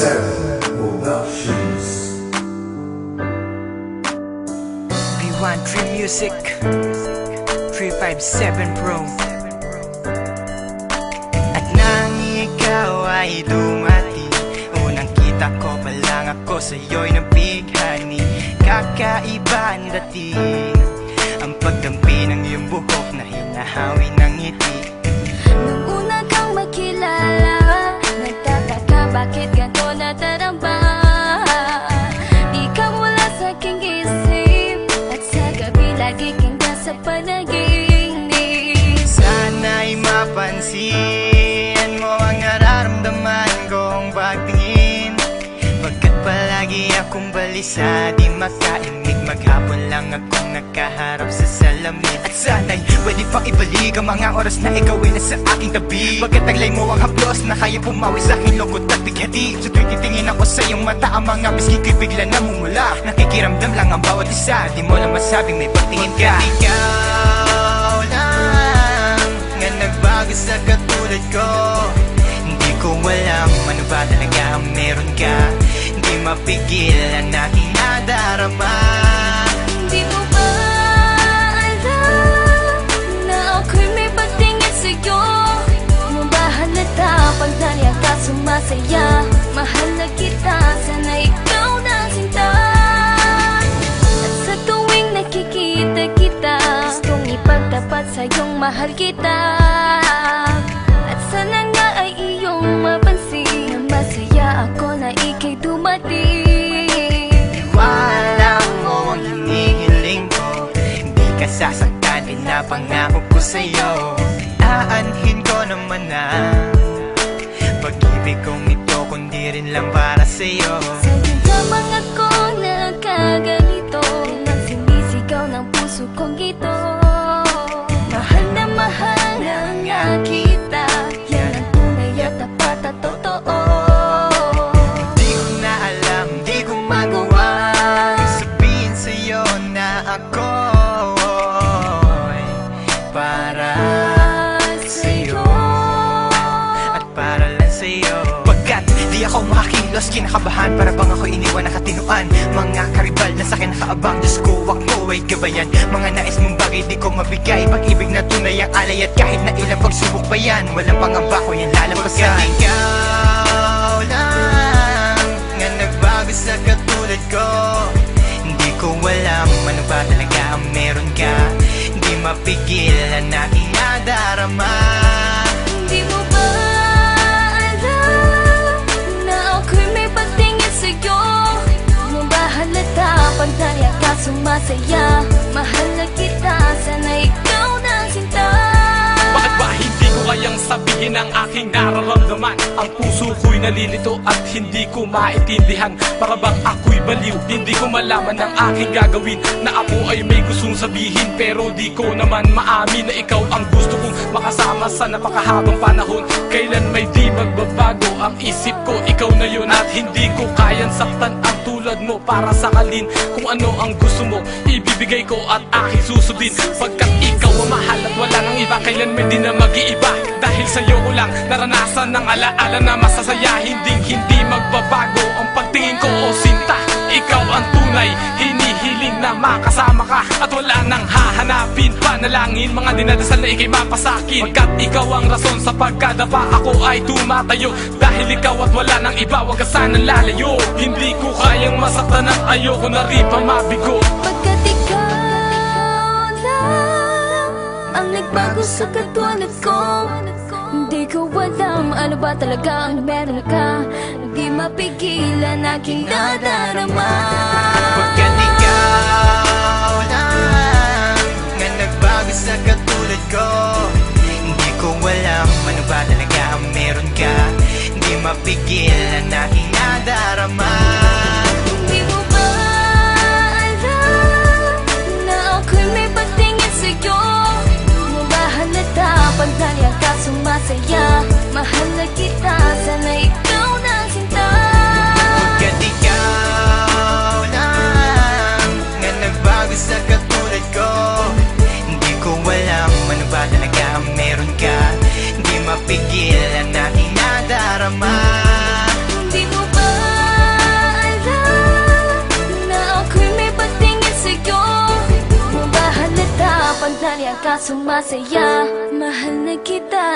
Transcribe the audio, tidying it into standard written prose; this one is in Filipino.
357 Productions. B1 Dream Music 357 Pro. At nang ikaw ay dumating, unang kita ko pa lang ako sa'yo'y nabighani. Kakaiba ang dating, ang pagdampi ng iyong buhok na hinahawi ng ngiti. Nung una kang makilala, nagtataka bakit ganito nataramba. Ikaw wala sa aking isip, at sa gabi lagi kang nasa panaginip. Sana'y mapansin mo ang nararamdaman kong pagtingin, pagkat palagi akong balisa, di makaimik. Maghapon lang akong nakaharap sa salamin. At sana'y pwede pang ibalik ang mga oras na ikaw ay nasa aking tabi, pagkat taglay mo ang haplos na kaya pumawi sa aking lungkot at bighati. Sa tuwing titingin ako sa iyong mata, ang mga miski ko'y bigla namumula. Nakikiramdam lang ang bawat isa, di mo lang masabing may pagtingin ka. Ikaw lang nga nagbago sa katulad ko. Hindi ko alam ano ba talaga ang meron ka. Hindi mapigil ang aking nadarama. Di mo ba alam na ako'y may pagtingin sa'yo? Mo ba halata pag nariyan ka sumasaya? Mahal na kita, sana ikaw na sinta. At sa tuwing nakikita kita, gustong ipagtapat sa'yong mahal kita. At sana nga ay iyong mapansin na masaya ako na ika'y dumating. Wala mo ang hinihiling ko, hindi ka sasaktan, pinapangako ko sa'yo. Aanhin ko naman na pag-ibig kong ito, kundi rin lang para sa'yo. Sa'yo lamang ako nagkaganito, lang sinisigaw ng puso kong ito. Mahal na nga kita, yan ang tunay at tapat at totoo. Di ko na alam, di ko magawa sabihin sa'yo na ako'y para sa'yo at para lang sa'yo. Pagkat di ako makakilos, kinakabahan, para bang ako iniwan nakatinuan. Mga karibal na sa'kin nakaabang, Diyos ko, wag mo ay gabayan. Mga nais mong bagay di ko mabigay, pag-ibig na tunay ang alay. At kahit na ilang pagsubok pa yan, walang pangamba ko yan lalampasan. Pagkat ikaw lang nga nagbago sa katulad ko, hindi ko alam ano ba talaga ang meron ka. Hindi mapigil ang aking nadarama. Di mo ba alam na ako'y may pagtingin sa'yo? Mo ba halata pag nariyan ka sumasaya? Mahal na kita, sana ikaw na sinta. Bakit ba hindi ko kayang sabihin ang aking nararamdaman? Ang puso ko'y nalilito at hindi ko maintindihan. Para bang ako'y baliw, hindi ko malaman ang aking gagawin. Na ako ay may gustong sabihin, pero di ko naman maamin na ikaw ang gusto kong makasama sa napakahabang panahon. Kailan may di magbabago ang isip ko, ikaw na yun. At hindi ko kayang saktan ang tulad mo para sakalin. Kung ano ang gusto mo, ibibigay ko at aking susundin. Pagkat ikaw ang mahal at wala nang iba, kailan may di na mag-iiba. Dahil sa'yo ko lang naranasan ng alaala na masasaya. Hindi magbabago ang pagtingin ko, o sinta. Ikaw ang tunay, hinihiling na makasama ka. At wala nang hahanapin, panalangin, mga dinadasal na ikay mapasakin. Pagkat ikaw ang rason sa pagkadapa, ako ay tumatayo. Dahil ikaw at wala nang iba, wag ka sanang lalayo. Hindi ko kayang masaktan at ayoko na rin pa mabigo. Pagkat ikaw lang ang nagbago sa katulad ko, hindi ko alam ano ba talaga ang meron ka. Hindi mapigilan aking nadarama. Pagkat ikaw lang nga nagbago sa katulad ko, hindi ko alam ano ba talaga ang meron ka. Hindi mapigil ang aking nadarama. Hindi mo ba alam na ako'y may pagtingin sa'yo? Mo ba halata pag nariyan ka sumasaya? Mahal na kita, sana ikaw na sinta. Pagkat ikaw lang nga nagbago sa katulad ko, hindi ko alam ano ba talaga ang meron ka. Hindi mapigil ang aking nadarama. Di mo ba ka sumasaya. Mahal na kita.